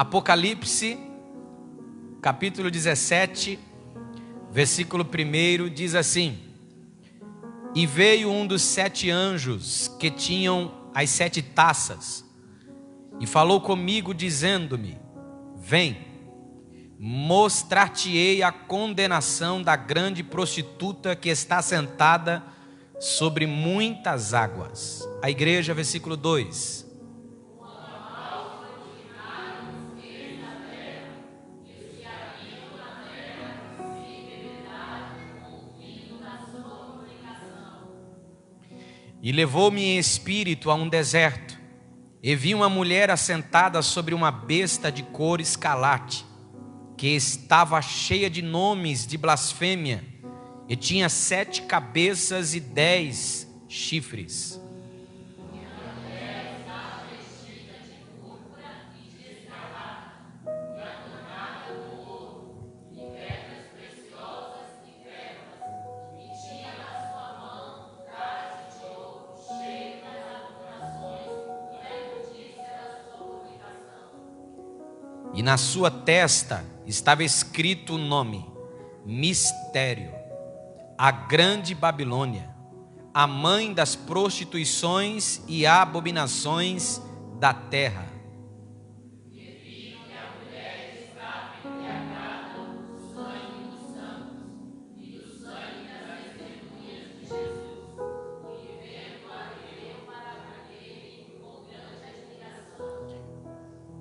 Apocalipse, capítulo 17, versículo 1, diz assim: E veio um dos 7 anjos que tinham as 7 taças, e falou comigo dizendo-me: Vem, mostrar-te-ei a condenação da grande prostituta que está sentada sobre muitas águas. A igreja, versículo 2. E levou-me em espírito a um deserto, e vi uma mulher assentada sobre uma besta de cor escarlate, que estava cheia de nomes de blasfêmia, e tinha 7 cabeças e 10 chifres. E na sua testa estava escrito o nome: Mistério, a grande Babilônia, a mãe das prostituições e abominações da terra.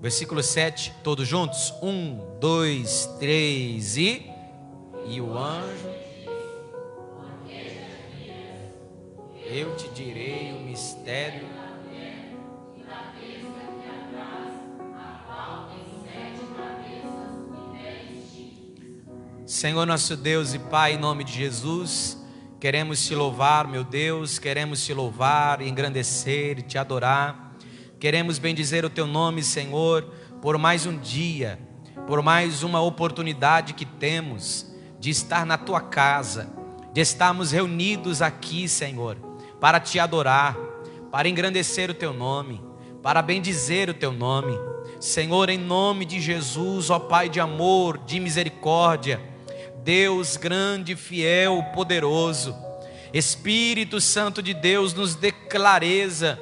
Versículo 7, todos juntos? 1, 2, 3 e o anjo: Eu te direi o mistério. Senhor nosso Deus e Pai, em nome de Jesus, queremos te louvar, meu Deus, queremos te louvar, engrandecer e te adorar. Queremos bendizer o teu nome, Senhor, por mais um dia, por mais uma oportunidade que temos de estar na tua casa, de estarmos reunidos aqui, Senhor, para te adorar, para engrandecer o teu nome, para bendizer o teu nome. Senhor, em nome de Jesus, ó Pai de amor, de misericórdia, Deus grande, fiel, poderoso, Espírito Santo de Deus, nos dê clareza,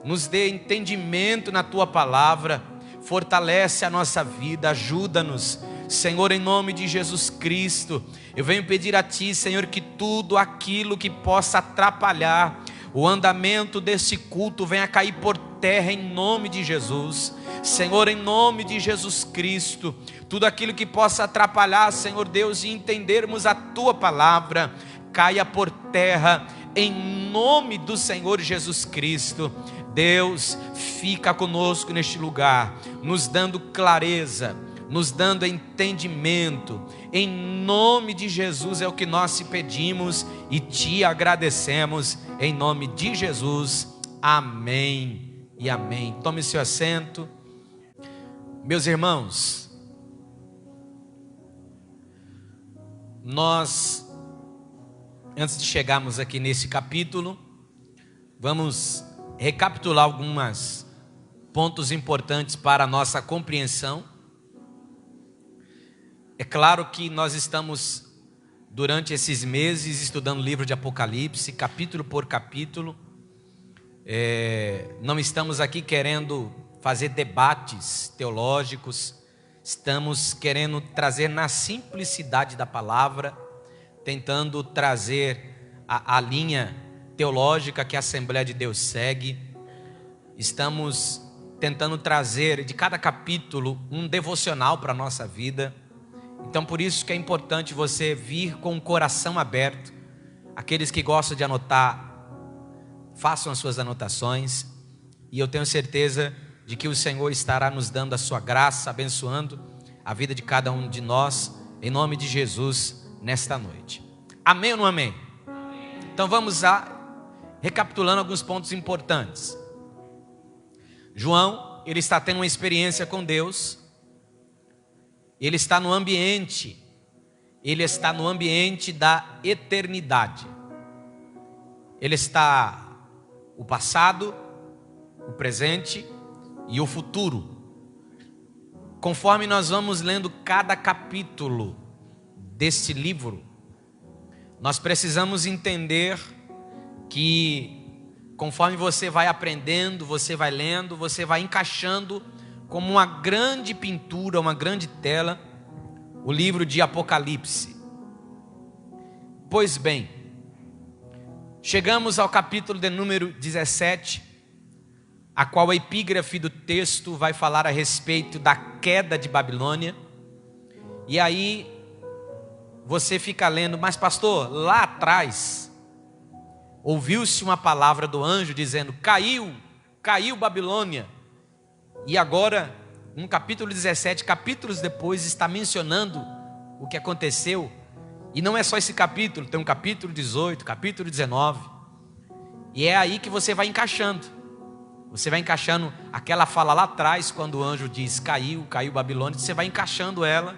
nos dê entendimento na tua palavra, fortalece a nossa vida, ajuda-nos, Senhor, em nome de Jesus Cristo. Eu venho pedir a ti, Senhor, que tudo aquilo que possa atrapalhar o andamento desse culto venha cair por terra em nome de Jesus. Senhor, em nome de Jesus Cristo, tudo aquilo que possa atrapalhar, Senhor Deus, e entendermos a tua palavra, caia por terra em nome do Senhor Jesus Cristo. Deus, fica conosco neste lugar, nos dando clareza, nos dando entendimento. Em nome de Jesus é o que nós te pedimos e te agradecemos. Em nome de Jesus, amém e amém. Tome seu assento. Meus irmãos, nós, antes de chegarmos aqui nesse capítulo, vamos recapitular alguns pontos importantes para a nossa compreensão. É claro que nós estamos, durante esses meses, estudando o livro de Apocalipse, capítulo por capítulo. Não estamos aqui querendo fazer debates teológicos, estamos querendo trazer na simplicidade da palavra, tentando trazer a linha teológica que a Assembleia de Deus segue. Estamos tentando trazer de cada capítulo um devocional para a nossa vida. Então por isso que é importante você vir com o coração aberto. Aqueles que gostam de anotar, façam as suas anotações, e eu tenho certeza de que o Senhor estará nos dando a sua graça, abençoando a vida de cada um de nós, em nome de Jesus, nesta noite. Amém ou não amém? Então vamos recapitulando alguns pontos importantes. João, ele está tendo uma experiência com Deus. Ele está no ambiente da eternidade. Ele está o passado, o presente e o futuro conforme nós vamos lendo cada capítulo deste livro, nós precisamos entender que conforme você vai aprendendo, você vai lendo, você vai encaixando como uma grande pintura, uma grande tela, o livro de Apocalipse. Pois bem, chegamos ao capítulo de número 17, a qual a epígrafe do texto vai falar a respeito da queda de Babilônia. E aí você fica lendo, mas pastor, lá atrás ouviu-se uma palavra do anjo dizendo: caiu Babilônia. E agora, no capítulo 17, capítulos depois, está mencionando o que aconteceu. E não é só esse capítulo, tem um capítulo 18, capítulo 19. E é aí que você vai encaixando. Você vai encaixando aquela fala lá atrás, quando o anjo diz: caiu Babilônia, você vai encaixando ela.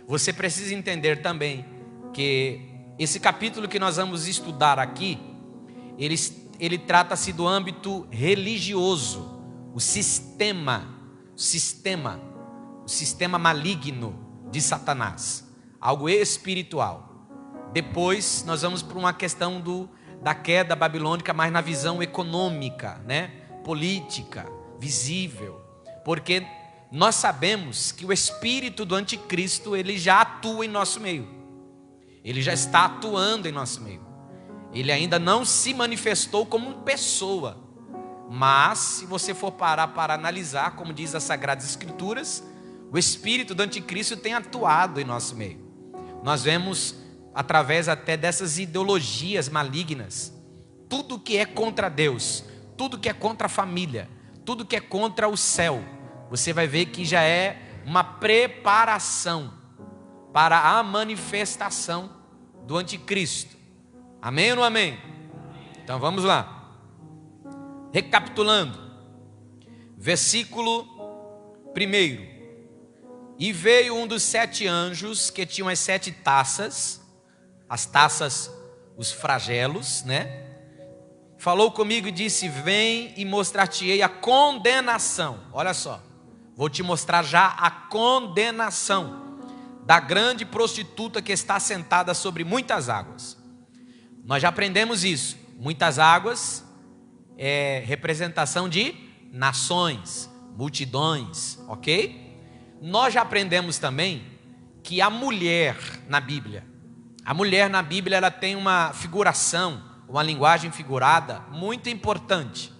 Você precisa entender também que esse capítulo que nós vamos estudar aqui, ele trata-se do âmbito religioso, o sistema maligno de Satanás, algo espiritual. Depois nós vamos para uma questão da queda babilônica, mas na visão econômica, né? Política, visível, porque nós sabemos que o espírito do anticristo, ele já atua em nosso meio, ele já está atuando em nosso meio. Ele ainda não se manifestou como pessoa, mas se você for parar para analisar, como diz as Sagradas Escrituras, o espírito do anticristo tem atuado em nosso meio. Nós vemos através até dessas ideologias malignas, tudo que é contra Deus, tudo que é contra a família, tudo que é contra o céu, você vai ver que já é uma preparação para a manifestação do anticristo. Amém ou não amém? Então vamos lá. Recapitulando, versículo 1: E veio um dos 7 anjos que tinham as 7 taças, as taças, os flagelos, né? Falou comigo e disse: vem e mostrar-te-ei a condenação. Olha só, vou te mostrar já a condenação da grande prostituta que está sentada sobre muitas águas. Nós já aprendemos isso. Muitas águas é representação de nações, multidões, ok? Nós já aprendemos também que a mulher na Bíblia, ela tem uma figuração, uma linguagem figurada muito importante.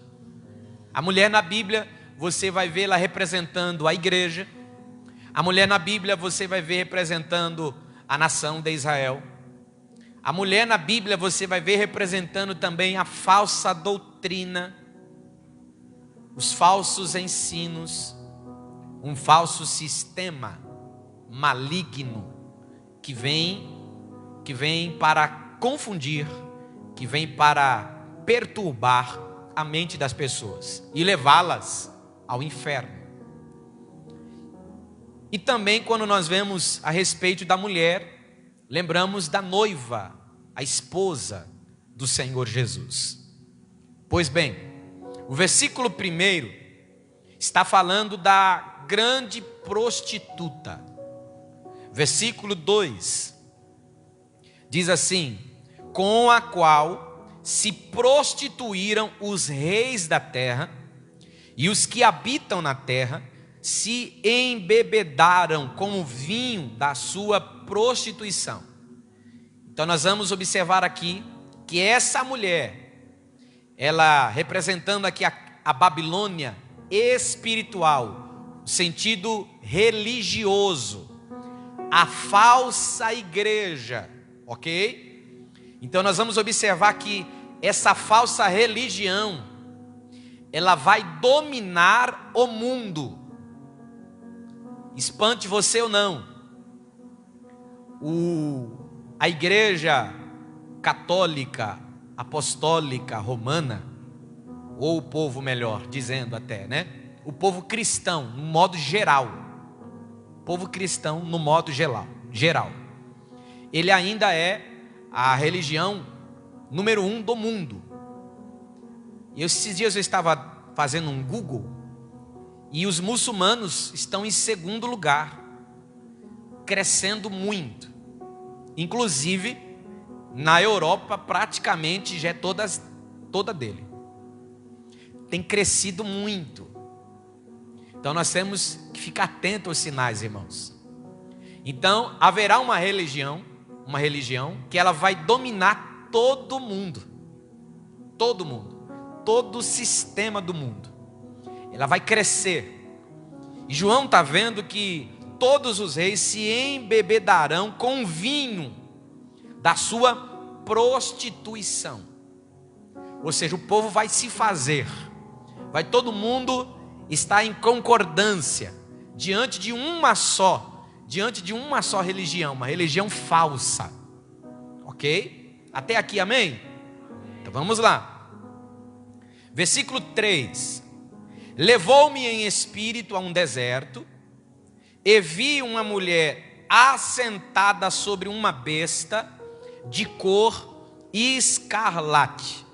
A mulher na Bíblia, você vai vê-la representando a igreja. A mulher na Bíblia, você vai ver representando a nação de Israel. A mulher na Bíblia, você vai ver representando também a falsa doutrina, os falsos ensinos, um falso sistema maligno que vem para confundir, que vem para perturbar a mente das pessoas e levá-las ao inferno. E também quando nós vemos a respeito da mulher, lembramos da noiva, a esposa do Senhor Jesus. Pois bem, o versículo 1 está falando da grande prostituta. Versículo 2 diz assim: com a qual se prostituíram os reis da terra, e os que habitam na terra se embebedaram com o vinho da sua prostituição. Então nós vamos observar aqui que essa mulher, ela representando aqui a Babilônia espiritual, o sentido religioso, a falsa igreja, ok? Então nós vamos observar que essa falsa religião, ela vai dominar o mundo. Espante você ou não, a igreja católica, apostólica, romana, ou o povo melhor, dizendo até, né? O povo cristão, no modo geral. Povo cristão, no modo geral. Ele ainda é a religião número 1 do mundo. E esses dias eu estava fazendo um Google, E os muçulmanos estão em segundo lugar, crescendo muito. Inclusive, na Europa, praticamente já é toda dele. Tem crescido muito. Então nós temos que ficar atentos aos sinais, irmãos. Então haverá uma religião que ela vai dominar todo mundo, todo o sistema do mundo. Ela vai crescer. E João está vendo que todos os reis se embebedarão com vinho da sua prostituição. Ou seja, o povo vai se fazer, vai todo mundo estar em concordância diante de uma só religião, uma religião falsa. Ok? Até aqui, amém? Então vamos lá. Versículo 3: levou-me em espírito a um deserto, e vi uma mulher assentada sobre uma besta de cor escarlate.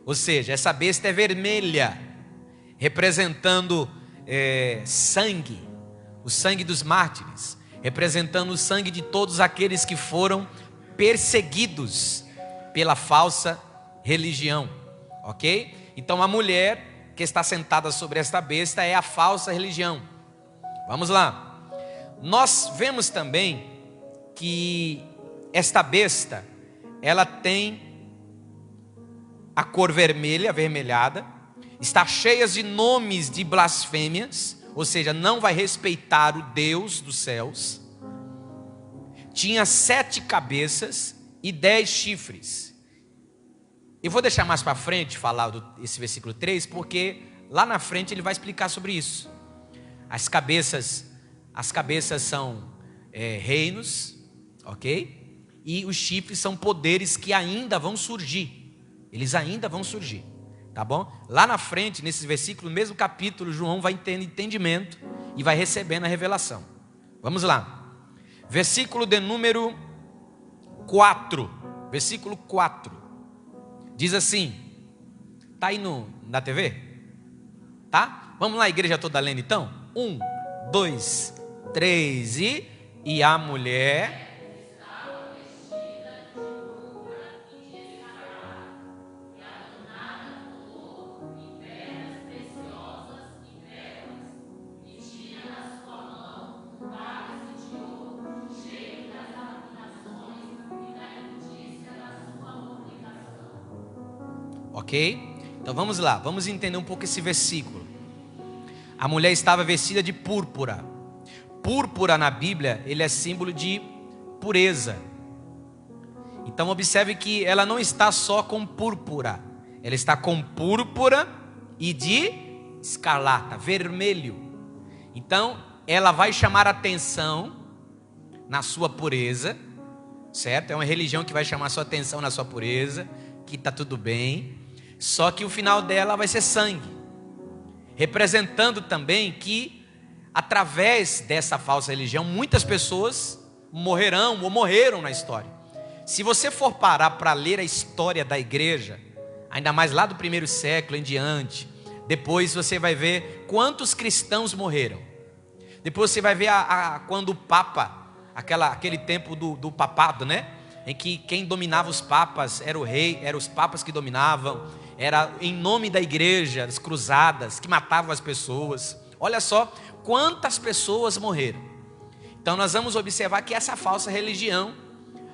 Ou seja, essa besta é vermelha, representando sangue, o sangue dos mártires, representando o sangue de todos aqueles que foram perseguidos pela falsa religião. Ok? Então a mulher que está sentada sobre esta besta é a falsa religião. Vamos lá. Nós vemos também que esta besta, ela tem a cor vermelha, avermelhada, está cheia de nomes de blasfêmias, ou seja, não vai respeitar o Deus dos céus. Tinha 7 cabeças e 10 chifres. Eu vou deixar mais para frente falar esse versículo 3, porque lá na frente ele vai explicar sobre isso. As cabeças são reinos, ok? E os chifres são poderes que ainda vão surgir. Eles ainda vão surgir, tá bom? Lá na frente, nesse versículo, no mesmo capítulo, João vai tendo entendimento e vai recebendo a revelação. Vamos lá. Versículo de número 4. Versículo 4. Diz assim. Tá aí na TV? Tá? Vamos lá, igreja toda lendo então? 1, 2, 3 e a mulher ok? Então vamos lá, vamos entender um pouco esse versículo. A mulher estava vestida de púrpura. Púrpura na Bíblia, ele é símbolo de pureza. Então observe que ela não está só com púrpura, ela está com púrpura e de escarlata, vermelho. Então ela vai chamar atenção na sua pureza, certo? É uma religião que vai chamar sua atenção na sua pureza, que está tudo bem. Só que o final dela vai ser sangue, representando também que através dessa falsa religião muitas pessoas morrerão ou morreram na história. Se você for parar para ler a história da igreja, ainda mais lá do primeiro século em diante, depois você vai ver quantos cristãos morreram. Depois você vai ver quando o Papa, aquele tempo do papado, né? Em que quem dominava os papas era o rei, eram os papas que dominavam. Era em nome da igreja, as cruzadas, que matavam as pessoas. Olha só quantas pessoas morreram. Então nós vamos observar que essa falsa religião,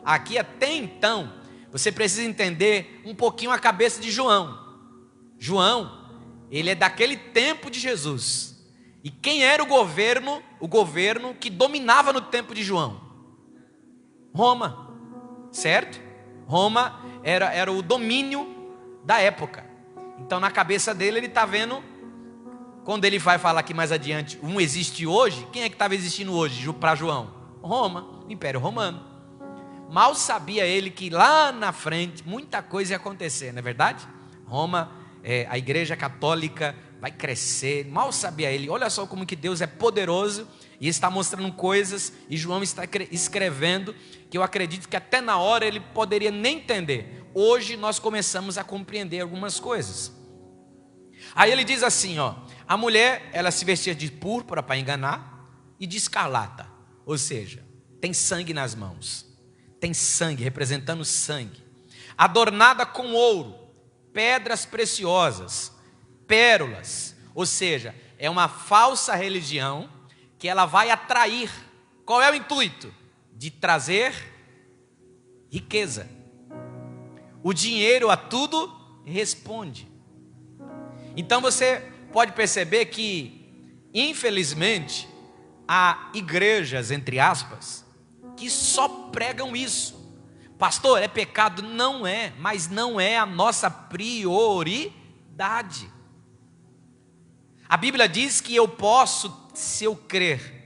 aqui até então, você precisa entender um pouquinho a cabeça de João. João, ele é daquele tempo de Jesus. E quem era o governo que dominava no tempo de João? Roma, certo? Roma era o domínio da época. Então na cabeça dele ele está vendo, quando ele vai falar aqui mais adiante, existe hoje. Quem é que estava existindo hoje para João? Roma, o Império Romano. Mal sabia ele que lá na frente muita coisa ia acontecer, não é verdade? Roma, a igreja católica vai crescer. Mal sabia ele. Olha só como que Deus é poderoso e está mostrando coisas, e João está escrevendo, que eu acredito que até na hora ele poderia nem entender. Hoje nós começamos a compreender algumas coisas. Aí ele diz assim, ó, a mulher, ela se vestia de púrpura para enganar e de escarlata, ou seja, tem sangue nas mãos, tem sangue, representando sangue, adornada com ouro, pedras preciosas, pérolas, ou seja, é uma falsa religião que ela vai atrair. Qual é o intuito? De trazer riqueza. O dinheiro a tudo responde. Então você pode perceber que, infelizmente, há igrejas, entre aspas, que só pregam isso. Pastor, é pecado? Não é, mas não é a nossa prioridade. A Bíblia diz que eu posso, se eu crer,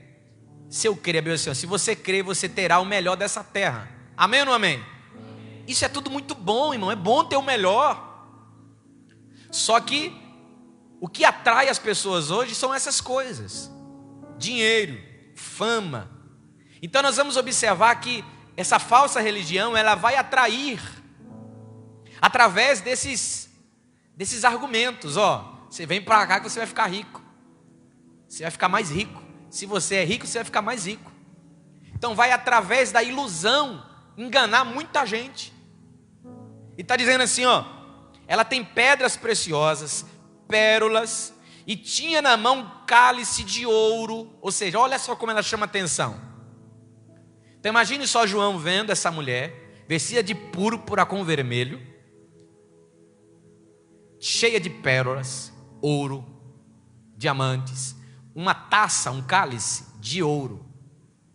a Bíblia diz assim, se você crer, você terá o melhor dessa terra. Amém ou não amém? Isso é tudo muito bom, irmão, é bom ter o melhor. Só que o que atrai as pessoas hoje são essas coisas: dinheiro, fama. Então nós vamos observar que essa falsa religião, ela vai atrair através desses argumentos. Ó, você vem para cá que você vai ficar rico, você vai ficar mais rico. Se você é rico, você vai ficar mais rico. Então vai através da ilusão enganar muita gente. E está dizendo assim, ó, ela tem pedras preciosas, pérolas, e tinha na mão um cálice de ouro. Ou seja, olha só como ela chama atenção. Então imagine só João vendo essa mulher vestida de púrpura com vermelho, cheia de pérolas, ouro, diamantes, uma taça, um cálice de ouro.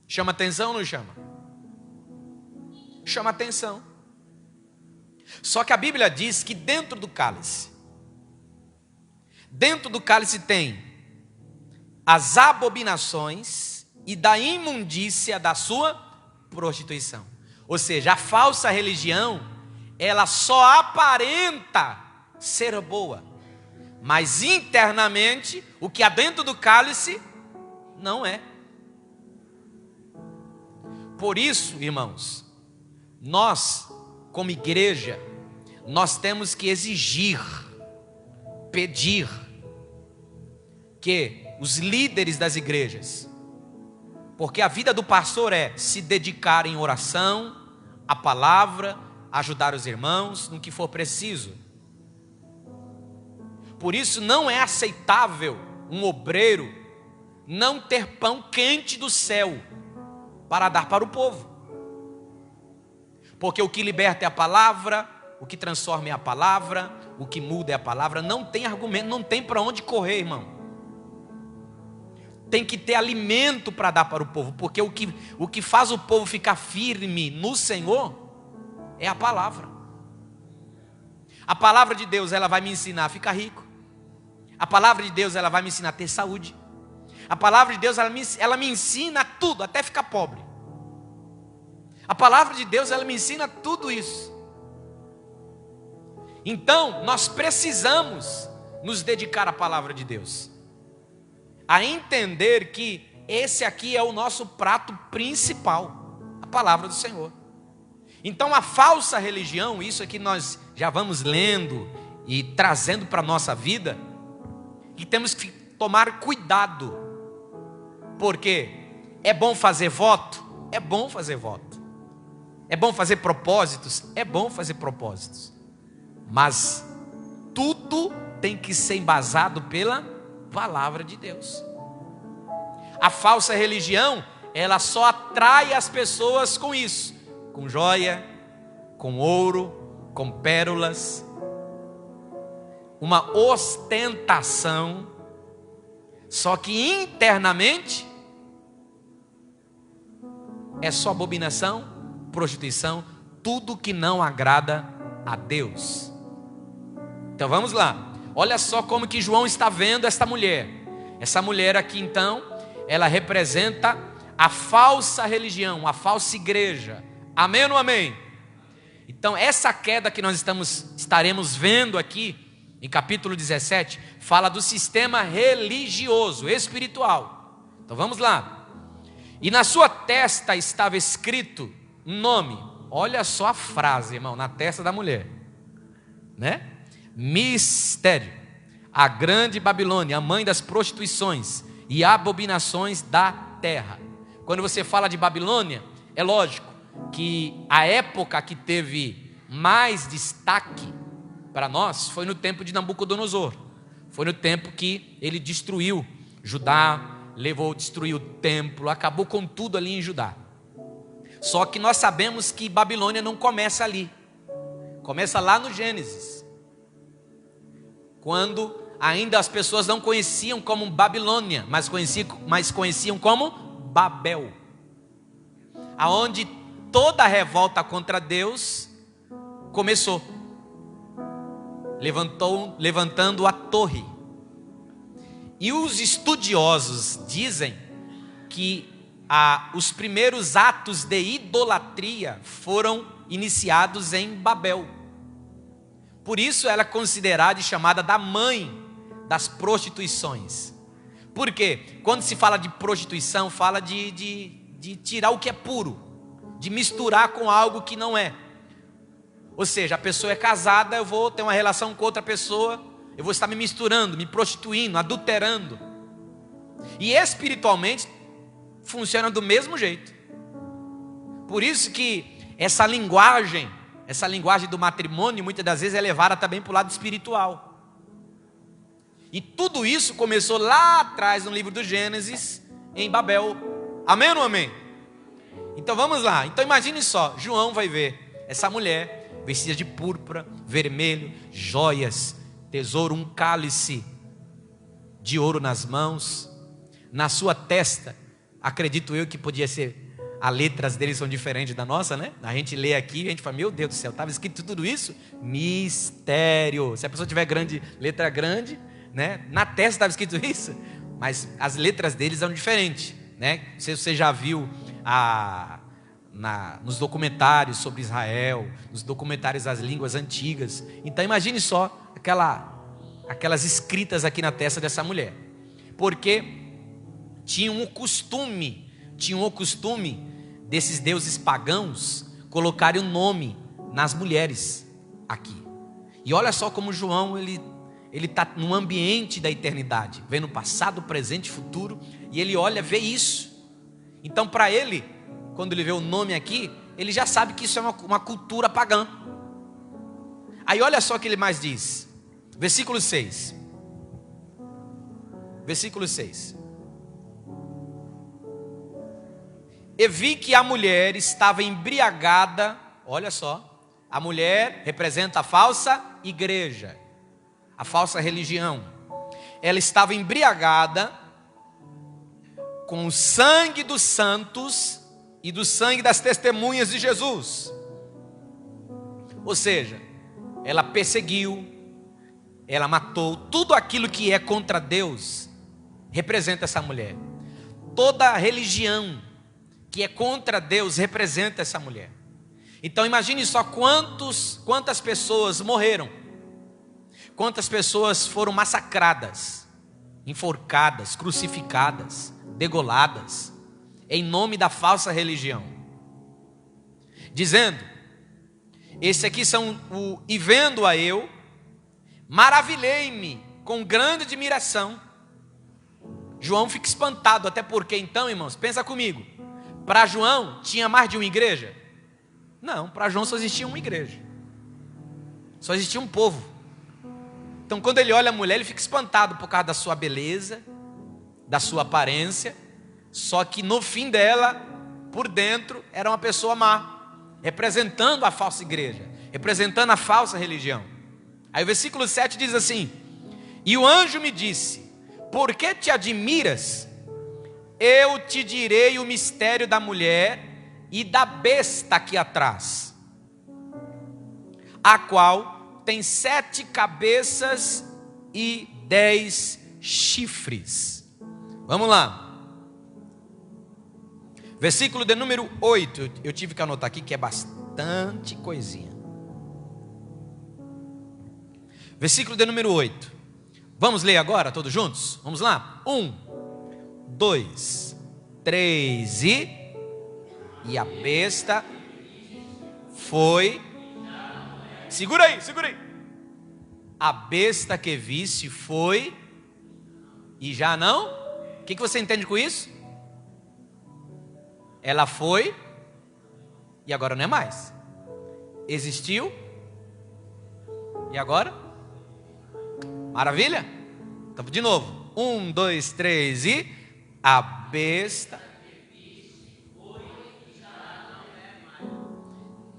Chama atenção ou não chama? Chama atenção. Só que a Bíblia diz que dentro do cálice tem as abominações e da imundícia da sua prostituição. Ou seja, a falsa religião, ela só aparenta ser boa, mas internamente o que há dentro do cálice não é. Por isso, irmãos, nós como igreja, nós temos que exigir, pedir que os líderes das igrejas, porque a vida do pastor é se dedicar em oração, a palavra, ajudar os irmãos no que for preciso. Por isso não é aceitável um obreiro não ter pão quente do céu para dar para o povo. Porque o que liberta é a palavra, o que transforma é a palavra, o que muda é a palavra. Não tem argumento, não tem para onde correr, irmão. Tem que ter alimento para dar para o povo, porque o que faz o povo ficar firme no Senhor é a palavra. A palavra de Deus, ela vai me ensinar a ficar rico. A palavra de Deus, ela vai me ensinar a ter saúde. A palavra de Deus, ela me ensina tudo, até ficar pobre. A palavra de Deus, ela me ensina tudo isso. Então, nós precisamos nos dedicar à palavra de Deus, a entender que esse aqui é o nosso prato principal, a palavra do Senhor. Então a falsa religião, isso aqui nós já vamos lendo e trazendo para a nossa vida, e temos que tomar cuidado, porque é bom fazer voto? É bom fazer voto. É bom fazer propósitos? É bom fazer propósitos. Mas tudo tem que ser embasado pela palavra de Deus. A falsa religião, ela só atrai as pessoas com isso, com joia, com ouro, com pérolas, uma ostentação, só que internamente é só abominação, prostituição, tudo que não agrada a Deus. Então vamos lá, olha só como que João está vendo esta mulher. Essa mulher aqui então, ela representa a falsa religião, a falsa igreja. Amém ou não amém? Então essa queda que nós estaremos vendo aqui em capítulo 17, fala do sistema religioso, espiritual. Então vamos lá. E na sua testa estava escrito um nome. Olha só a frase, irmão, na testa da mulher, né? Mistério. A grande Babilônia, a mãe das prostituições e abominações da terra. Quando você fala de Babilônia, é lógico que a época que teve mais destaque para nós foi no tempo de Nabucodonosor. Foi no tempo que ele destruiu Judá, destruiu o templo, acabou com tudo ali em Judá. Só que nós sabemos que Babilônia não começa ali. Começa lá no Gênesis, quando ainda as pessoas não conheciam como Babilônia, mas conheciam como Babel, aonde toda a revolta contra Deus começou, levantando a torre. E os estudiosos dizem que os primeiros atos de idolatria foram iniciados em Babel. Por isso ela é considerada e chamada da mãe das prostituições. Por quê? Quando se fala de prostituição, fala de tirar o que é puro, de misturar com algo que não é. Ou seja, a pessoa é casada, eu vou ter uma relação com outra pessoa, eu vou estar me misturando, me prostituindo, adulterando. E espiritualmente funciona do mesmo jeito. Por isso que essa linguagem do matrimônio, muitas das vezes é levada também para o lado espiritual. E tudo isso começou lá atrás no livro do Gênesis, em Babel. Amém ou não amém? Então vamos lá. Então imagine só, João vai ver essa mulher vestida de púrpura, vermelho, joias, tesouro, um cálice de ouro nas mãos, na sua testa. Acredito eu que podia ser, as letras deles são diferentes da nossa, né? A gente lê aqui e a gente fala, meu Deus do céu, estava escrito tudo isso? Mistério. Se a pessoa tiver letra grande, né? Na testa estava escrito isso, mas as letras deles são diferentes, né? Se você já viu nos documentários sobre Israel, nos documentários das línguas antigas. Então imagine só aquelas escritas aqui na testa dessa mulher, porque tinham o costume desses deuses pagãos colocarem o nome nas mulheres aqui. E olha só como João ele está num ambiente da eternidade, vendo o passado, presente e futuro, e ele olha, vê isso. Então para ele, quando ele vê o nome aqui, ele já sabe que isso é uma cultura pagã. Aí olha só o que ele mais diz, versículo 6. Versículo 6. E vi que a mulher estava embriagada. Olha só, a mulher representa a falsa igreja, a falsa religião. Ela estava embriagada com o sangue dos santos e do sangue das testemunhas de Jesus. Ou seja, ela perseguiu, ela matou, tudo aquilo que é contra Deus representa essa mulher. Toda a religião que é contra Deus representa essa mulher. Então imagine só quantas pessoas morreram, quantas pessoas foram massacradas, enforcadas, crucificadas, degoladas, em nome da falsa religião, dizendo, esse aqui são e vendo-a eu, maravilhei-me com grande admiração. João fica espantado, até porque então, irmãos, pensa comigo, para João tinha mais de uma igreja? Não, para João só existia uma igreja, só existia um povo. Então quando ele olha a mulher, ele fica espantado por causa da sua beleza, da sua aparência, só que no fim dela, por dentro, era uma pessoa má, representando a falsa igreja, representando a falsa religião. Aí o versículo 7 diz assim, e o anjo me disse, por que te admiras? Eu te direi o mistério da mulher e da besta aqui atrás, a qual tem 7 cabeças e 10 chifres. Vamos lá. Versículo de número 8. Eu tive que anotar aqui que é bastante coisinha. Versículo de número 8. Vamos ler agora todos juntos? Vamos lá? 1, 2, 3 e a besta foi. Segura aí. A besta que viste foi e já não. O que você entende com isso? Ela foi e agora não é mais. Existiu e agora? Maravilha? Então de novo. 1, 2, 3 e... A besta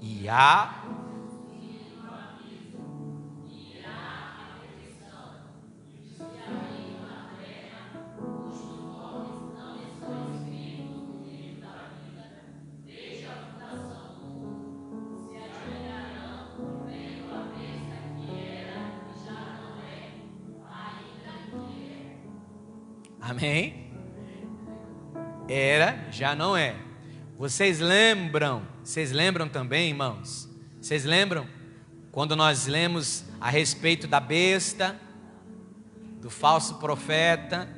e a... Amém? Era, já não é. Vocês lembram também, irmãos? Vocês lembram quando nós lemos a respeito da besta, do falso profeta,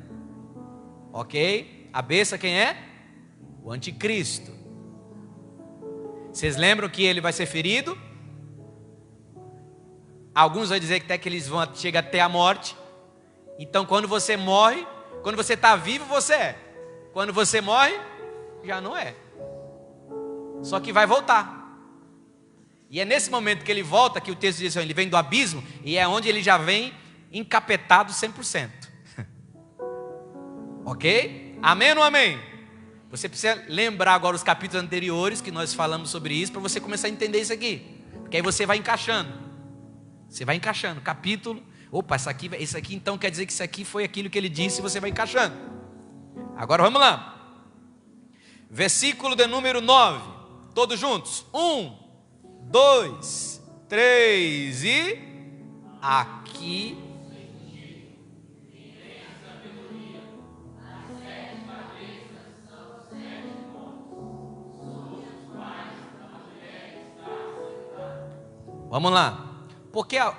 ok? A besta quem é? O anticristo. Vocês lembram que ele vai ser ferido? Alguns vão dizer que até que eles vão chegar até a morte. Então quando você morre, quando você está vivo, você é. Quando você morre, já não é. Só que vai voltar. E é nesse momento que ele volta, que o texto diz assim, ele vem do abismo, e é onde ele já vem encapetado 100%. Ok? Amém ou não amém? Você precisa lembrar agora os capítulos anteriores que nós falamos sobre isso, para você começar a entender isso aqui. Porque aí você vai encaixando. Você vai encaixando, capítulo. Opa, isso aqui então quer dizer que isso aqui foi aquilo que ele disse, e você vai encaixando. Agora vamos lá. Versículo de número 9. Todos juntos. 1, 2, 3 e... Aqui... Vamos lá.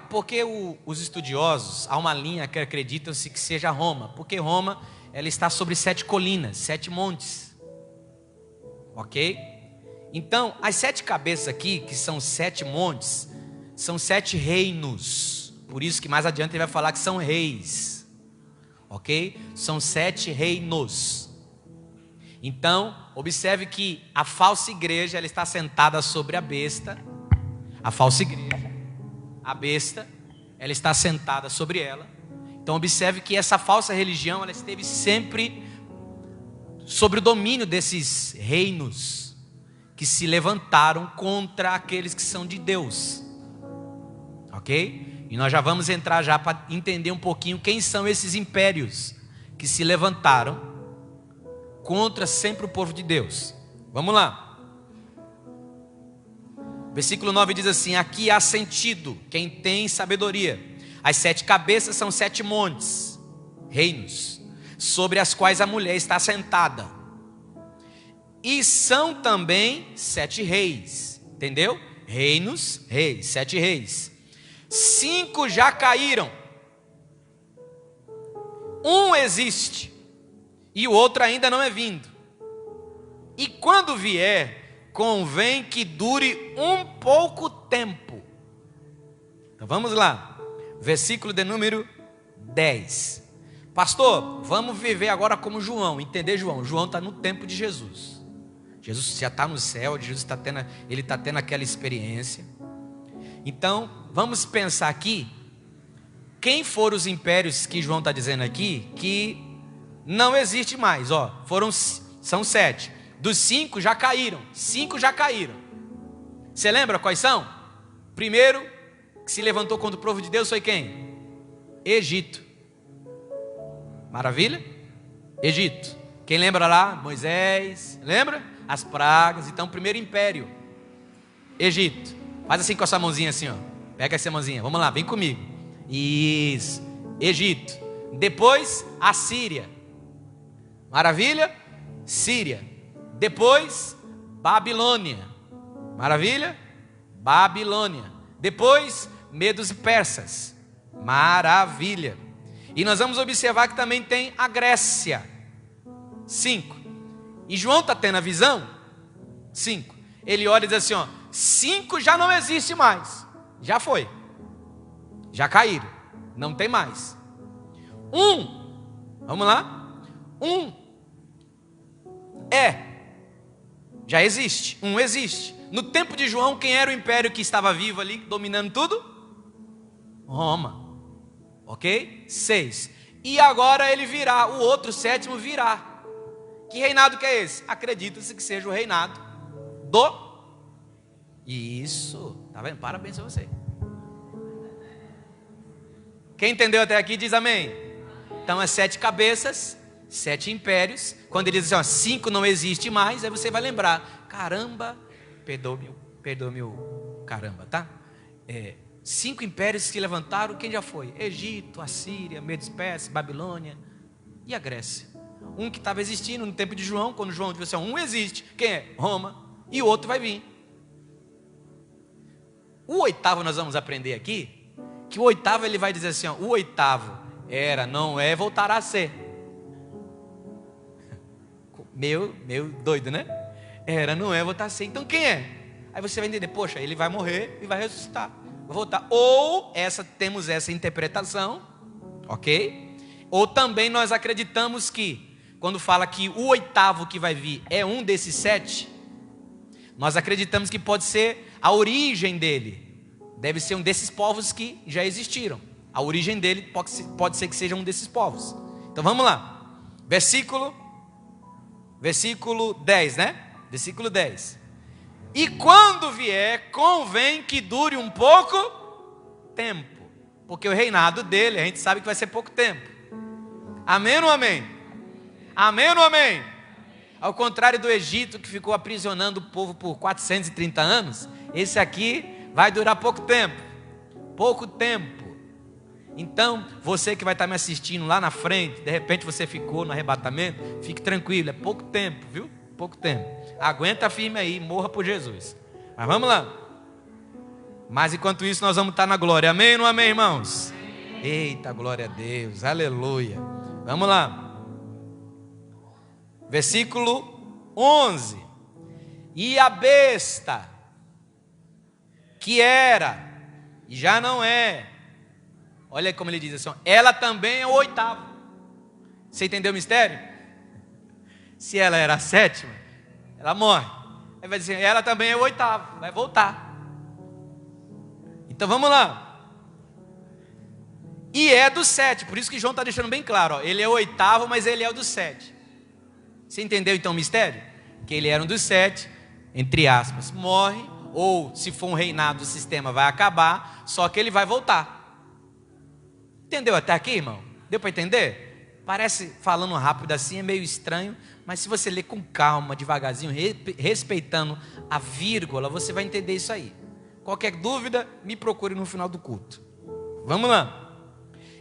Porque os estudiosos, há uma linha que acreditam-se que seja Roma. Porque Roma, ela está sobre 7 colinas, 7 montes. Ok? Então, as 7 cabeças aqui, que são 7 montes, são 7 reinos. Por isso que mais adiante ele vai falar que são reis. Ok? São 7 reinos. Então, observe que a falsa igreja, ela está sentada sobre a besta. A falsa igreja, a besta, ela está sentada sobre ela. Então observe que essa falsa religião, ela esteve sempre sobre o domínio desses reinos que se levantaram contra aqueles que são de Deus. Ok? E nós já vamos entrar já para entender um pouquinho quem são esses impérios que se levantaram contra sempre o povo de Deus. Vamos lá. Versículo 9 diz assim: aqui há sentido quem tem sabedoria. As 7 cabeças são 7 montes, reinos, sobre as quais a mulher está sentada. E são também 7 reis. Entendeu? Reinos, reis, 7 reis. 5 já caíram. Um existe e o outro ainda não é vindo. E quando vier, convém que dure um pouco tempo. Então vamos lá. Versículo de número 10. Pastor, vamos viver agora como João. Entender João? João está no tempo de Jesus. Jesus já está no céu. Jesus ele está tendo aquela experiência. Então vamos pensar aqui. Quem foram os impérios que João está dizendo aqui que não existe mais? São 7. Dos 5 já caíram. 5 já caíram. Você lembra quais são? Primeiro que se levantou contra o povo de Deus foi quem? Egito. Maravilha? Egito. Quem lembra lá? Moisés. Lembra? As pragas. Então, primeiro império. Egito. Faz assim com a sua mãozinha assim, ó. Pega essa mãozinha. Vamos lá, vem comigo. Isso. Egito. Depois, a Síria. Maravilha? Síria. Depois, Babilônia. Maravilha? Babilônia. Depois, Medos e Persas. Maravilha. E nós vamos observar que também tem a Grécia. 5. E João está tendo a visão? 5. Ele olha e diz assim, 5 já não existe mais. Já foi. Já caíram. Não tem mais. Vamos lá? Já existe. Existe. No tempo de João, quem era o império que estava vivo ali, dominando tudo? Roma. Ok? 6. E agora ele virá, o outro sétimo virá. Que reinado que é esse? Acredita-se que seja o reinado do... Isso. Tá vendo? Parabéns a você. Quem entendeu até aqui diz amém. Então é 7 cabeças, 7 impérios. Quando ele diz assim, ó, 5 não existe mais, aí você vai lembrar, caramba, perdoe-me o caramba, tá? 5 impérios se levantaram, quem já foi? Egito, Assíria, Medo-Persa, Babilônia e a Grécia. Um que estava existindo no tempo de João, quando João disse assim, existe, quem é? Roma, e o outro vai vir. O 8º nós vamos aprender aqui, que o 8º ele vai dizer assim, ó, o 8º era, não é, voltará a ser. Meu doido, né? Era, não é, voltará a ser. Então quem é? Aí você vai entender, poxa, ele vai morrer e vai ressuscitar, vai voltar. Ou temos essa interpretação, ok? Ou também nós acreditamos que, quando fala que o 8º que vai vir é um desses 7, nós acreditamos que pode ser a origem dele. Deve ser um desses povos que já existiram. A origem dele pode ser que seja um desses povos. Então vamos lá. Versículo 10, né? Versículo 10. E quando vier, convém que dure um pouco tempo. Porque o reinado dele, a gente sabe que vai ser pouco tempo. Amém ou não amém? Amém ou não amém? Ao contrário do Egito, que ficou aprisionando o povo por 430 anos, esse aqui vai durar pouco tempo. Pouco tempo. Então, você que vai estar me assistindo lá na frente, de repente você ficou no arrebatamento, fique tranquilo, é pouco tempo, viu? Pouco tempo. Aguenta firme aí, morra por Jesus. Mas vamos lá. Mas enquanto isso nós vamos estar na glória. Amém ou não amém, irmãos? Eita, glória a Deus, aleluia. Vamos lá. Versículo 11. E a besta, que era e já não é, olha como ele diz assim, ela também é o 8º. Você entendeu o mistério? Se ela era a 7ª, ela morre. Aí vai dizer, ela também é o 8º, vai voltar. Então vamos lá. E é do 7, por isso que João está deixando bem claro, ó, ele é o 8º, mas ele é o do 7. Você entendeu então o mistério? Que ele era um dos 7, entre aspas, morre, ou se for um reinado, o sistema vai acabar, só que ele vai voltar. Entendeu até aqui, irmão? Deu para entender? Parece, falando rápido assim, é meio estranho, mas se você ler com calma, devagarzinho, respeitando a vírgula, você vai entender isso aí. Qualquer dúvida, me procure no final do culto. Vamos lá.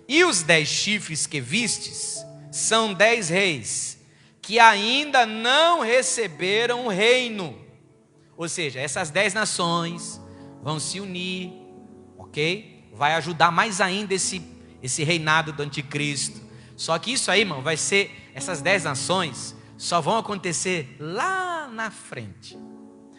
E os 10 chifres que vistes são 10 reis, que ainda não receberam o reino. Ou seja, essas 10 nações vão se unir, ok? Vai ajudar mais ainda esse reinado do anticristo. Só que isso aí, irmão, vai ser, essas 10 nações só vão acontecer lá na frente.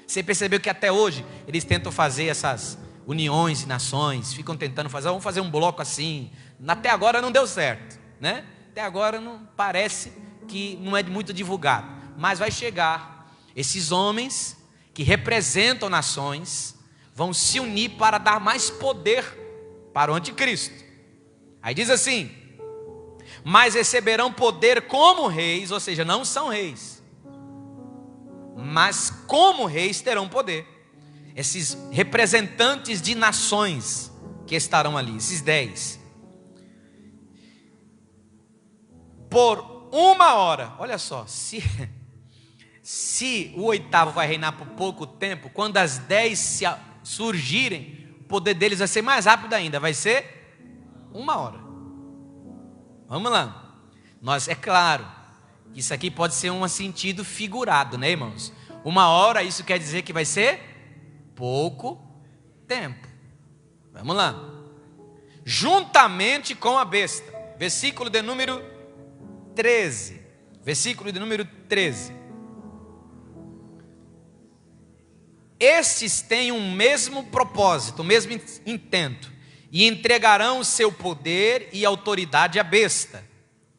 Você percebeu que até hoje eles tentam fazer essas uniões de nações, ficam tentando fazer, vamos fazer um bloco assim. Até agora não deu certo, né? Até agora não parece que não é muito divulgado, mas vai chegar. Esses homens que representam nações vão se unir para dar mais poder para o anticristo. Aí diz assim: mas receberão poder como reis, ou seja, não são reis, mas como reis terão poder. Esses representantes de nações que estarão ali, esses 10, por 1 hora. Olha só, se o 8º vai reinar por pouco tempo, quando as 10 surgirem, o poder deles vai ser mais rápido ainda, vai ser 1 hora. Vamos lá. É claro, isso aqui pode ser um sentido figurado, né, irmãos? 1 hora, isso quer dizer que vai ser pouco tempo. Vamos lá. Juntamente com a besta. Versículo de número 13. Versículo de número 13. Estes têm um mesmo propósito, o mesmo intento. e entregarão o seu poder e autoridade à besta.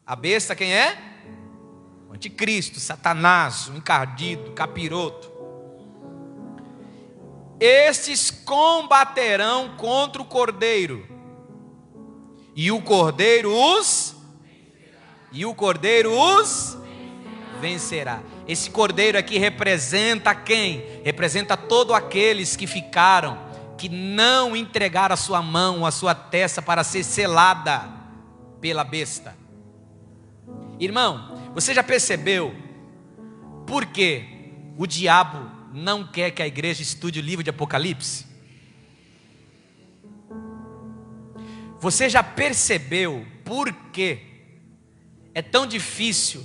A besta quem é? O anticristo, Satanás, o encardido, o capiroto. Estes combaterão contra o cordeiro, e o cordeiro os vencerá. Esse cordeiro aqui representa quem? Representa todos aqueles que ficaram, que não entregaram a sua mão, a sua testa para ser selada pela besta. Irmão, você já percebeu por que o diabo não quer que a igreja estude o livro de Apocalipse? Você já percebeu por que é tão difícil,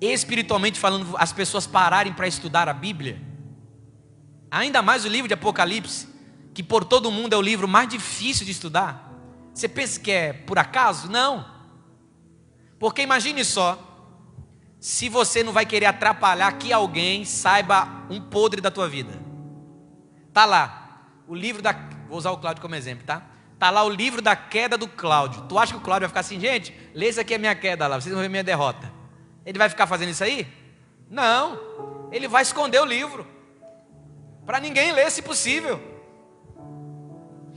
espiritualmente falando, as pessoas pararem para estudar a Bíblia? Ainda mais o livro de Apocalipse, que por todo mundo é o livro mais difícil de estudar. Você pensa que é por acaso? Não. Porque imagine só, se você não vai querer atrapalhar que alguém saiba um podre da tua vida. Tá lá, o livro da... Vou usar o Cláudio como exemplo, tá? Tá lá o livro da queda do Cláudio. Tu acha que o Cláudio vai ficar assim, gente, lê isso aqui é minha queda lá, vocês vão ver minha derrota. Ele vai ficar fazendo isso aí? Não. Ele vai esconder o livro, para ninguém ler, se possível.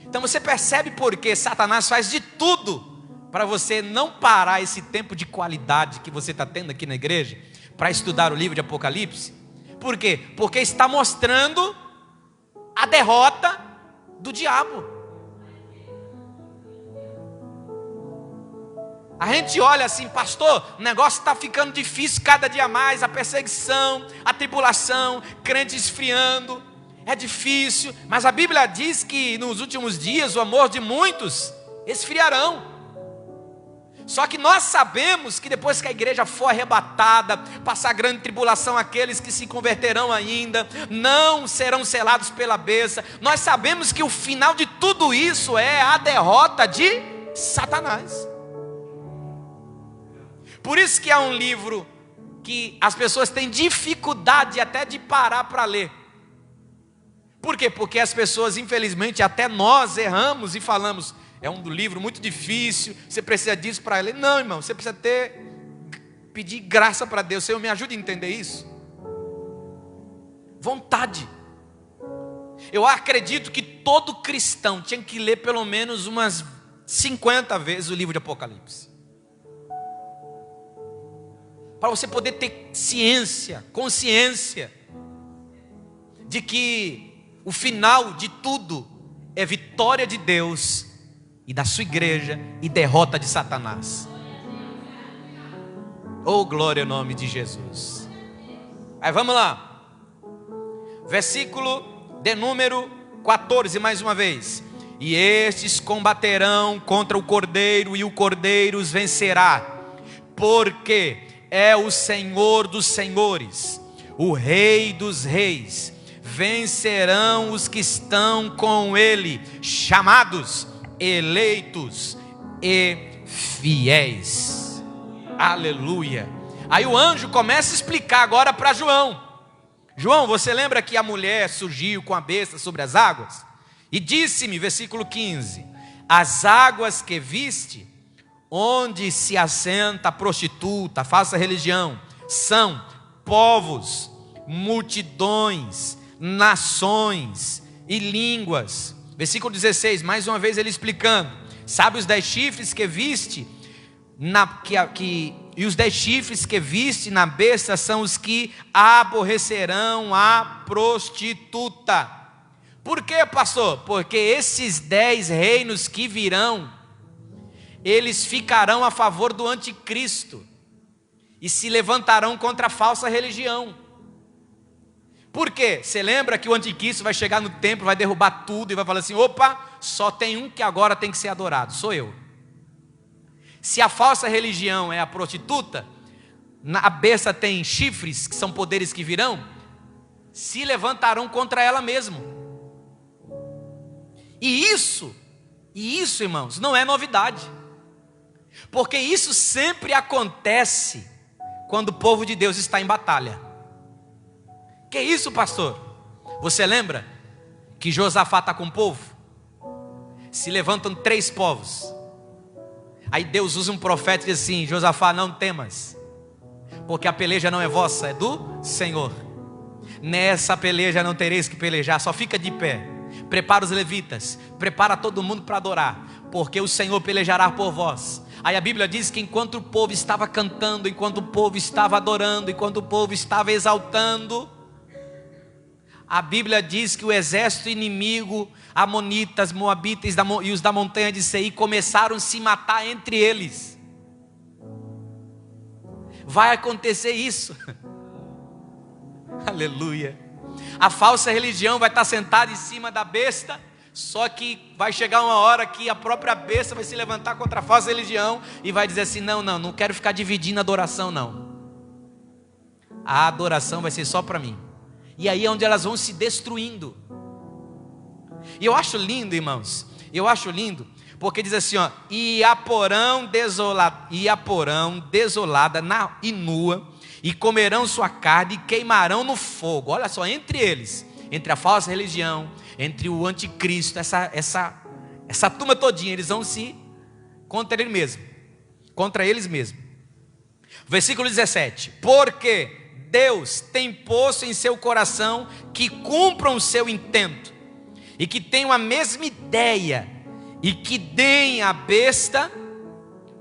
Então você percebe por que Satanás faz de tudo para você não parar esse tempo de qualidade que você está tendo aqui na igreja, para estudar o livro de Apocalipse. Por quê? Porque está mostrando a derrota do diabo. A gente olha assim, pastor, o negócio está ficando difícil cada dia mais, a perseguição, a tribulação, crente esfriando, é difícil, mas a Bíblia diz que nos últimos dias o amor de muitos esfriarão. Só que nós sabemos que depois que a igreja for arrebatada, passar grande tribulação, aqueles que se converterão ainda, não serão selados pela besta. Nós sabemos que o final de tudo isso é a derrota de Satanás. Por isso que há um livro que as pessoas têm dificuldade até de parar para ler. Por quê? Porque as pessoas, infelizmente, até nós erramos e falamos, é um livro muito difícil, você precisa disso para ler. Não, irmão, você precisa pedir graça para Deus. Senhor, me ajude a entender isso. Vontade. Eu acredito que todo cristão tinha que ler pelo menos umas 50 vezes o livro de Apocalipse. Para você poder ter ciência, consciência de que o final de tudo é vitória de Deus e da sua igreja e derrota de Satanás. Oh, glória ao nome de Jesus. Aí vamos lá. Versículo de número 14, mais uma vez. E estes combaterão contra o Cordeiro, e o Cordeiro os vencerá, porque é o Senhor dos senhores, o Rei dos reis. Vencerão os que estão com ele, chamados, eleitos e fiéis. Aleluia. Aí o anjo começa a explicar agora para João. João, você lembra que a mulher surgiu com a besta sobre as águas? E disse-me, versículo 15: as águas que viste, onde se assenta a prostituta, a falsa religião, são povos, multidões, nações e línguas. Versículo 16, mais uma vez ele explicando: sabe os 10 chifres que viste, e os 10 chifres que viste na besta são os que aborrecerão a prostituta. Por quê, pastor? Porque esses 10 reinos que virão, eles ficarão a favor do anticristo e se levantarão contra a falsa religião. Por quê? Você lembra que o anticristo vai chegar no templo, vai derrubar tudo e vai falar assim: opa, só tem um que agora tem que ser adorado, sou eu. Se a falsa religião é a prostituta, a besta tem chifres, que são poderes que virão, se levantarão contra ela mesmo. E isso, irmãos, não é novidade. Porque isso sempre acontece quando o povo de Deus está em batalha. Que isso, pastor? Você lembra que Josafá está com o povo? se levantam 3 povos. Aí Deus usa um profeta e diz assim: Josafá, não temas, porque a peleja não é vossa, é do Senhor. Nessa peleja não tereis que pelejar, só fica de pé. Prepara os levitas, prepara todo mundo para adorar, porque o Senhor pelejará por vós. Aí a Bíblia diz que enquanto o povo estava cantando, enquanto o povo estava adorando, enquanto o povo estava exaltando, a Bíblia diz que o exército inimigo, amonitas, moabitas e os da montanha de Seir, começaram a se matar entre eles. Vai acontecer isso. Aleluia. A falsa religião vai estar sentada em cima da besta, só que vai chegar uma hora que a própria besta vai se levantar contra a falsa religião e vai dizer assim: não quero ficar dividindo a adoração, não. A adoração vai ser só para mim. E aí é onde elas vão se destruindo. E eu acho lindo, irmãos, porque diz assim, e a porão desolada e nua, e comerão sua carne e queimarão no fogo. Olha só, entre eles, entre a falsa religião, entre o anticristo, essa turma todinha, eles vão se contra eles mesmos. Versículo 17: porque Deus tem posto em seu coração que cumpram o seu intento, e que tenham a mesma ideia, e que deem à besta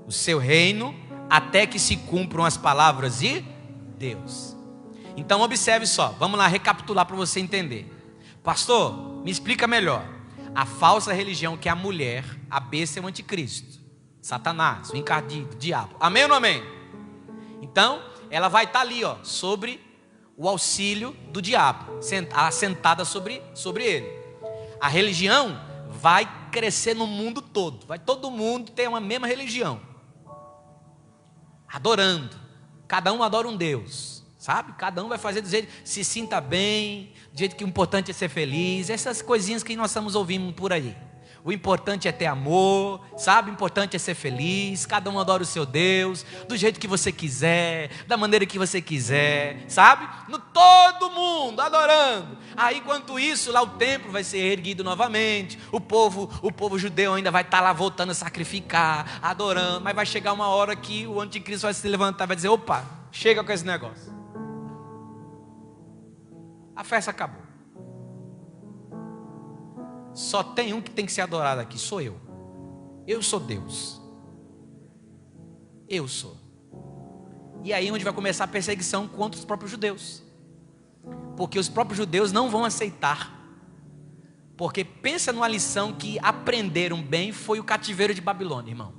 o seu reino, até que se cumpram as palavras de Deus. Então observe só, vamos lá recapitular para você entender. Pastor, me explica melhor. A falsa religião, que é a mulher, a besta é o anticristo, Satanás, o encardido, o diabo. Amém ou não amém? Então ela vai estar ali, sobre o auxílio do diabo, assentada sobre ele. A religião vai crescer no mundo todo, vai todo mundo ter uma mesma religião, adorando, cada um adora um Deus, sabe? Cada um vai fazer do jeito, se sinta bem, do jeito que o importante é ser feliz, essas coisinhas que nós estamos ouvindo por aí. O importante é ter amor, sabe? O importante é ser feliz. Cada um adora o seu Deus, do jeito que você quiser, da maneira que você quiser, sabe? Todo mundo adorando. Aí, enquanto isso, lá o templo vai ser erguido novamente. O povo judeu ainda vai estar lá voltando a sacrificar, adorando. Mas vai chegar uma hora que o anticristo vai se levantar e vai dizer: opa, chega com esse negócio. A festa acabou. Só tem um que tem que ser adorado aqui, sou eu. Eu sou Deus. Eu sou. E aí onde vai começar a perseguição contra os próprios judeus. Porque os próprios judeus não vão aceitar. Porque pensa numa lição que aprenderam bem, foi o cativeiro de Babilônia, irmão.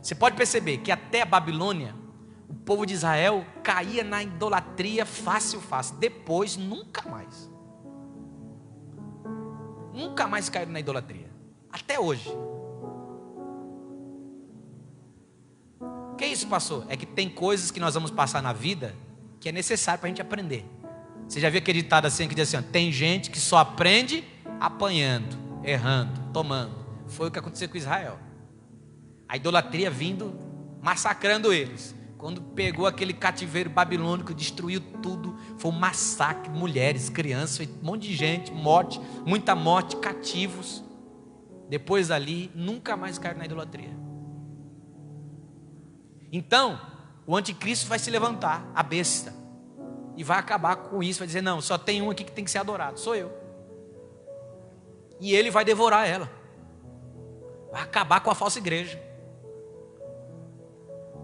Você pode perceber que até a Babilônia, o povo de Israel caía na idolatria fácil. Depois, nunca mais. Nunca mais caíram na idolatria. Até hoje. O que é isso, pastor? É que tem coisas que nós vamos passar na vida que é necessário para a gente aprender. Você já viu aquele ditado assim que diz assim: tem gente que só aprende apanhando, errando, tomando. Foi o que aconteceu com Israel. A idolatria vindo, massacrando eles. Quando pegou aquele cativeiro babilônico, destruiu tudo, foi um massacre, mulheres, crianças, um monte de gente, morte, muita morte, cativos. Depois dali, nunca mais caíram na idolatria. Então, o anticristo vai se levantar, a besta, e vai acabar com isso, vai dizer: não, só tem um aqui que tem que ser adorado, sou eu. E ele vai devorar ela, vai acabar com a falsa igreja.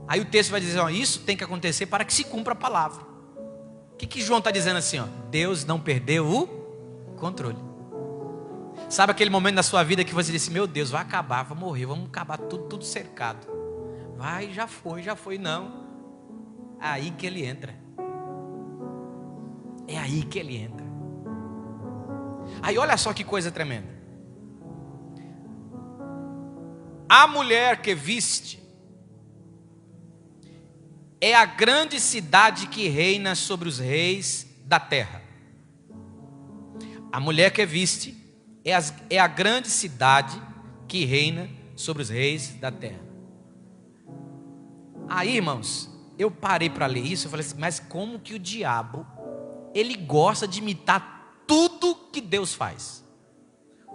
Aí o texto vai dizer: isso tem que acontecer para que se cumpra a palavra. O que João está dizendo assim? Deus não perdeu o controle. Sabe aquele momento da sua vida que você disse: meu Deus, vai acabar, vai morrer, vamos acabar tudo cercado. Vai, já foi, não. É aí que ele entra. É aí que ele entra. Aí olha só que coisa tremenda. A mulher que viste é a grande cidade que reina sobre os reis da terra. A mulher que viste é a grande cidade que reina sobre os reis da terra. Aí, irmãos, eu parei para ler isso, eu falei assim: mas como que o diabo, ele gosta de imitar tudo que Deus faz?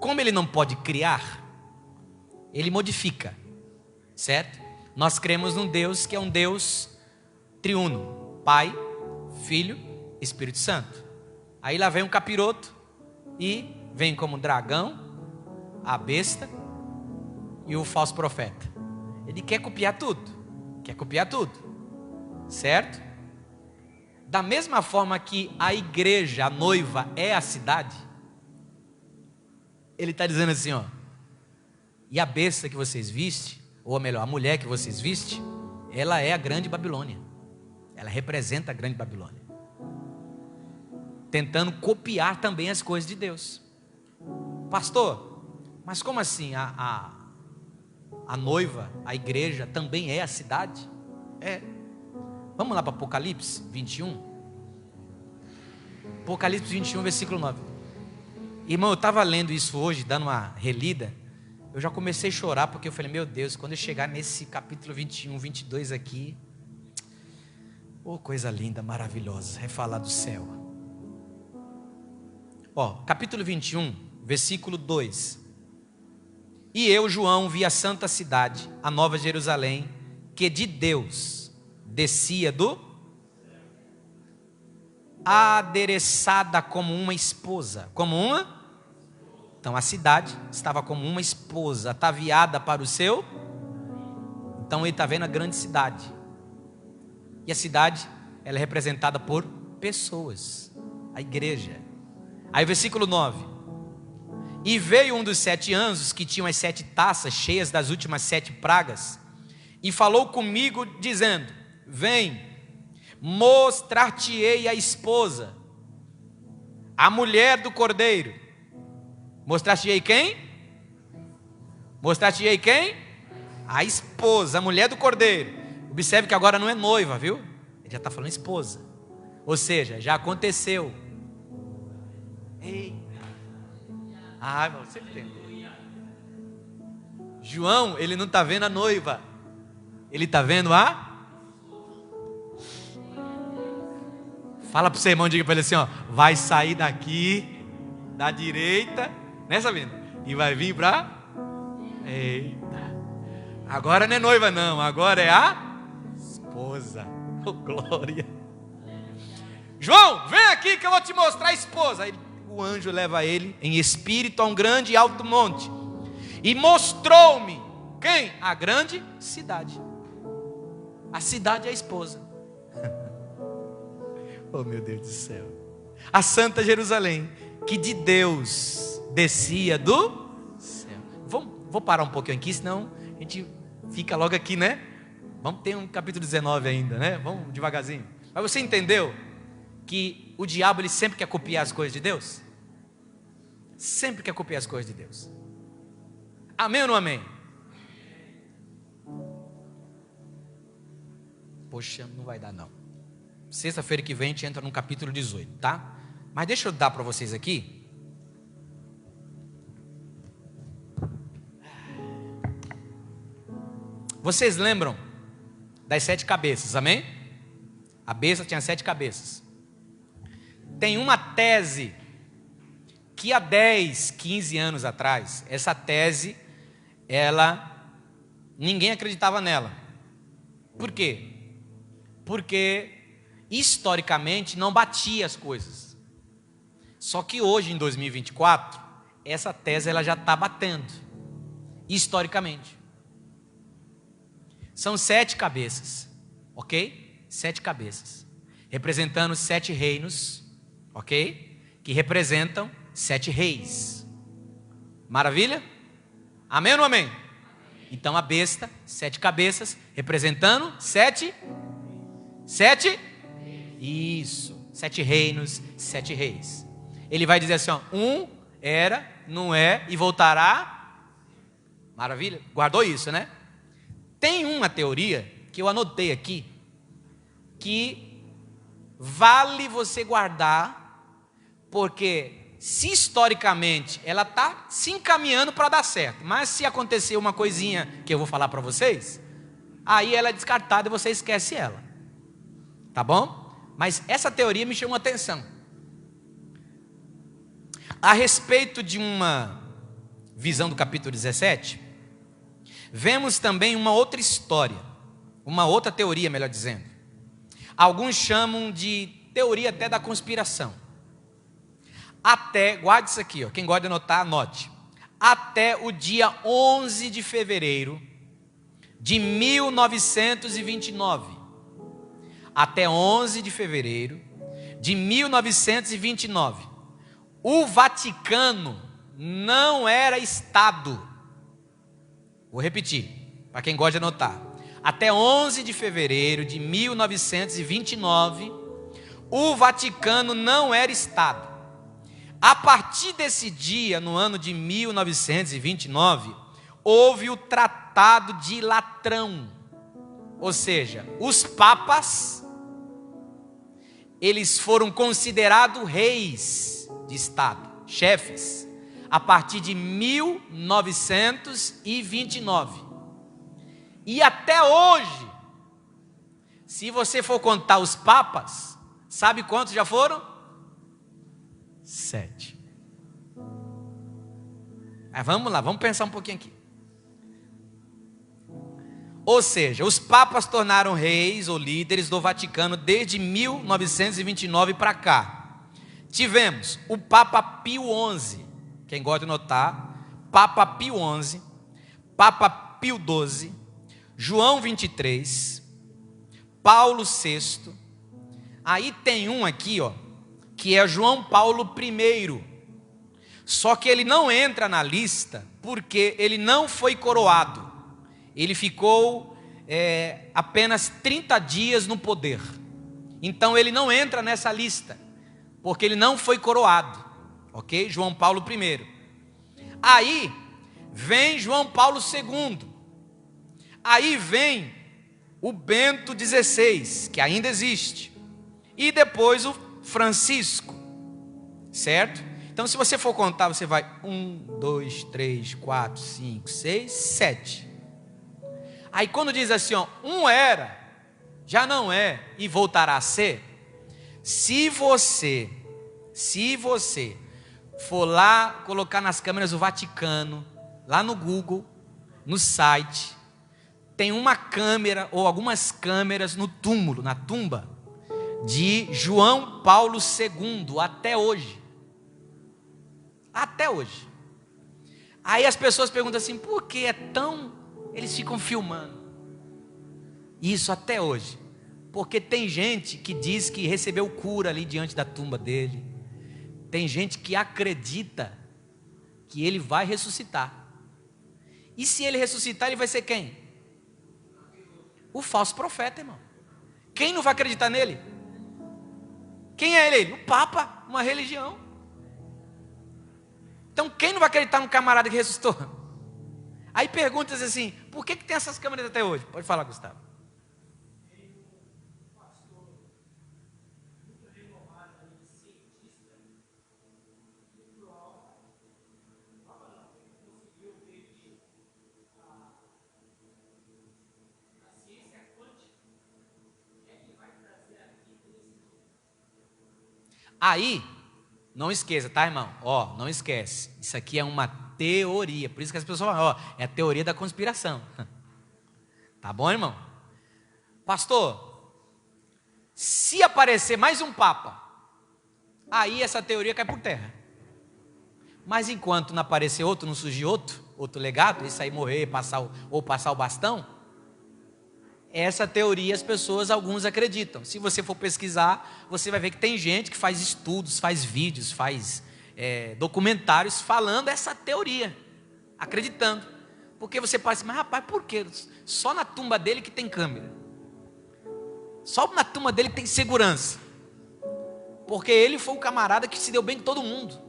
como ele não pode criar, ele modifica, certo? Nós cremos num Deus que é um Deus triuno, Pai, Filho, Espírito Santo. Aí lá vem um capiroto e vem como dragão, a besta e o falso profeta. Ele quer copiar tudo, certo? Da mesma forma que a igreja, a noiva, é a cidade, ele está dizendo assim, ó, e a besta que vocês vistem, ou melhor, a mulher que vocês vistem, ela é a grande Babilônia, ela representa a grande Babilônia, tentando copiar também as coisas de Deus. Pastor, mas como assim a noiva, a igreja também é a cidade? É. Vamos lá para Apocalipse 21. Apocalipse 21, versículo 9. Irmão, eu estava lendo isso hoje, dando uma relida. Eu já comecei a chorar, porque eu falei, meu Deus, quando eu chegar nesse capítulo 21, 22 aqui, oh, coisa linda, maravilhosa, é falar do céu. Ó, capítulo 21, versículo 2. E eu, João, vi a santa cidade, a nova Jerusalém, que de Deus descia adereçada como uma esposa. Então a cidade estava como uma esposa, ataviada para o seu. Então ele está vendo a grande cidade. E a cidade, ela é representada por pessoas, a igreja. Aí versículo 9. E veio um dos 7 anjos que tinham as 7 taças cheias das últimas 7 pragas, e falou comigo dizendo: vem, mostrar-te-ei a esposa, a mulher do cordeiro. Mostrar-te-ei quem? Mostrar-te-ei quem? A esposa, a mulher do cordeiro. Observe que agora não é noiva, viu? Ele já está falando esposa. Ou seja, já aconteceu. Ei. Ah, irmão, você entendeu? João, ele não está vendo a noiva, ele está vendo a... Fala para o seu irmão, diga para ele assim, ó, vai sair daqui, da direita, né, Sabina? E vai vir para... Eita, agora não é noiva não, agora é a esposa. Oh, glória. João, vem aqui que eu vou te mostrar a esposa. Aí o anjo leva ele em espírito a um grande e alto monte, e mostrou-me quem? A grande cidade. A cidade é a esposa. Oh, meu Deus do céu. A santa Jerusalém, que de Deus descia do céu. Vou parar um pouquinho aqui, senão a gente fica logo aqui, né? Vamos ter um capítulo 19 ainda, né? Vamos devagarzinho. Mas você entendeu que o diabo, ele sempre quer copiar as coisas de Deus? Sempre quer copiar as coisas de Deus. Amém ou não amém? Poxa, não vai dar não. Sexta-feira que vem a gente entra no capítulo 18, tá? Mas deixa eu dar para vocês aqui. Vocês lembram das 7 cabeças, amém? A besta tinha 7 cabeças. Tem uma tese que há 10, 15 anos atrás, essa tese, ninguém acreditava nela. Por quê? Porque historicamente não batia as coisas. Só que hoje, em 2024, essa tese ela já está batendo, historicamente. São 7 cabeças, ok? 7 cabeças, representando 7 reinos, ok? Que representam 7 reis. Maravilha? Amém ou não amém? Então a besta, 7 cabeças, representando 7. Isso, 7 reinos, 7 reis. Ele vai dizer assim, ó, era, não é e voltará. Maravilha? Guardou isso, né? Tem uma teoria que eu anotei aqui, que vale você guardar, porque se historicamente ela está se encaminhando para dar certo, mas se acontecer uma coisinha que eu vou falar para vocês, aí ela é descartada e você esquece ela, tá bom? Mas essa teoria me chamou a atenção, a respeito de uma visão do capítulo 17, vemos também uma outra história, uma outra teoria, melhor dizendo. Alguns chamam de teoria até da conspiração. Até, guarde isso aqui, ó, quem gosta de anotar, anote. Até o dia 11 de fevereiro de 1929. Até 11 de fevereiro de 1929. O Vaticano não era Estado. Vou repetir, para quem gosta de anotar. Até 11 de fevereiro de 1929, o Vaticano não era Estado. A partir desse dia, no ano de 1929, houve o Tratado de Latrão. Ou seja, os papas, eles foram considerados reis de Estado, chefes, a partir de 1929. E até hoje, se você for contar os papas, sabe quantos já foram? 7. Mas vamos lá, vamos pensar um pouquinho aqui. Ou seja, os papas tornaram reis ou líderes do Vaticano desde 1929 para cá. Tivemos o Papa Pio XI, quem gosta de notar, Papa Pio XI, Papa Pio XII, João 23, Paulo VI. Aí tem um aqui, ó, que é João Paulo I. Só que ele não entra na lista porque ele não foi coroado. Ele ficou apenas 30 dias no poder. Então ele não entra nessa lista, porque ele não foi coroado. Ok? João Paulo I. Aí vem João Paulo II. Aí vem o Bento XVI, que ainda existe. E depois o Francisco. Certo? Então se você for contar, você vai 1, 2, 3, 4, 5, 6, 7. Aí quando diz assim, ó, um era, já não é e voltará a ser. Se você for lá colocar nas câmeras do Vaticano, lá no Google, no site, tem uma câmera ou algumas câmeras no túmulo, na tumba de João Paulo II, até hoje. Até hoje. Aí as pessoas perguntam assim, por que é tão... Eles ficam filmando. Isso até hoje. Porque tem gente que diz que recebeu cura ali diante da tumba dele. Tem gente que acredita que ele vai ressuscitar. E se ele ressuscitar, ele vai ser quem? O falso profeta, irmão. Quem não vai acreditar nele? Quem é ele? O Papa, uma religião. Então quem não vai acreditar num camarada que ressuscitou? Aí perguntas assim, por que tem essas câmeras até hoje? Pode falar, Gustavo. Aí, não esqueça, tá, irmão? Ó, não esquece. Isso aqui é uma teoria. Por isso que as pessoas falam, ó, é a teoria da conspiração. Tá bom, irmão? Pastor, se aparecer mais um papa, aí essa teoria cai por terra. Mas enquanto não aparecer outro, não surgir outro legado, isso aí morrer, passar o bastão, essa teoria as pessoas, alguns acreditam. Se você for pesquisar, você vai ver que tem gente que faz estudos, faz vídeos, faz documentários falando essa teoria, acreditando. Porque você pensa, mas rapaz, por quê? Só na tumba dele que tem câmera. Só na tumba dele que tem segurança. Porque ele foi o camarada que se deu bem com todo mundo.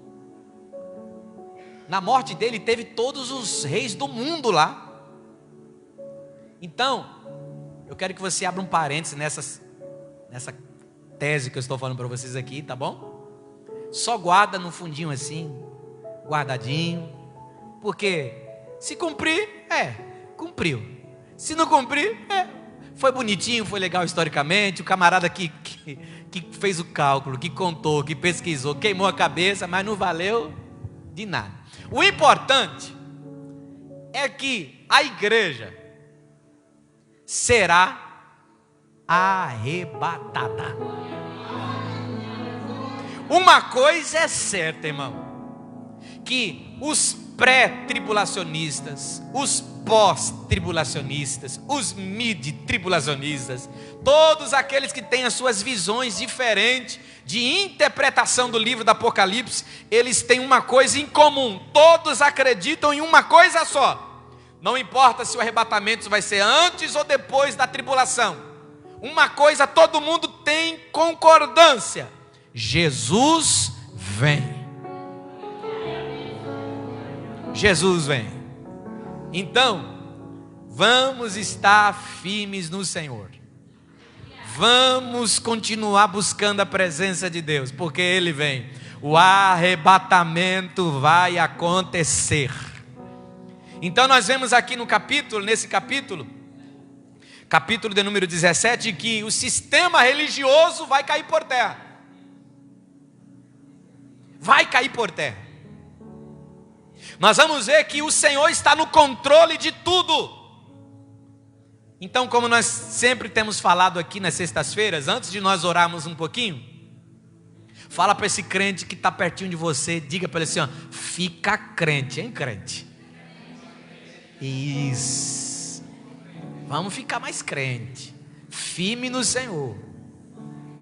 Na morte dele teve todos os reis do mundo lá. Então, eu quero que você abra um parênteses nessa tese que eu estou falando para vocês aqui, tá bom? Só guarda no fundinho assim, guardadinho. Porque se cumprir, cumpriu. Se não cumprir, foi bonitinho, foi legal historicamente. O camarada que fez o cálculo, que contou, que pesquisou, queimou a cabeça, mas não valeu de nada. O importante é que a igreja será arrebatada. Uma coisa é certa, irmão, que os pré-tribulacionistas, os pós-tribulacionistas, os mid-tribulacionistas, todos aqueles que têm as suas visões diferentes de interpretação do livro do Apocalipse, eles têm uma coisa em comum: todos acreditam em uma coisa só. Não importa se o arrebatamento vai ser antes ou depois da tribulação, uma coisa todo mundo tem concordância: Jesus vem. Jesus vem. Então, vamos estar firmes no Senhor. Vamos continuar buscando a presença de Deus, porque Ele vem. O arrebatamento vai acontecer. Então nós vemos aqui no capítulo, nesse capítulo de número 17, que o sistema religioso vai cair por terra. Vai cair por terra. Nós vamos ver que o Senhor está no controle de tudo. Então, como nós sempre temos falado aqui nas sextas-feiras, antes de nós orarmos um pouquinho, fala para esse crente que está pertinho de você, diga para ele assim, ó, fica crente, hein, crente? Isso. Vamos ficar mais crente, firme no Senhor.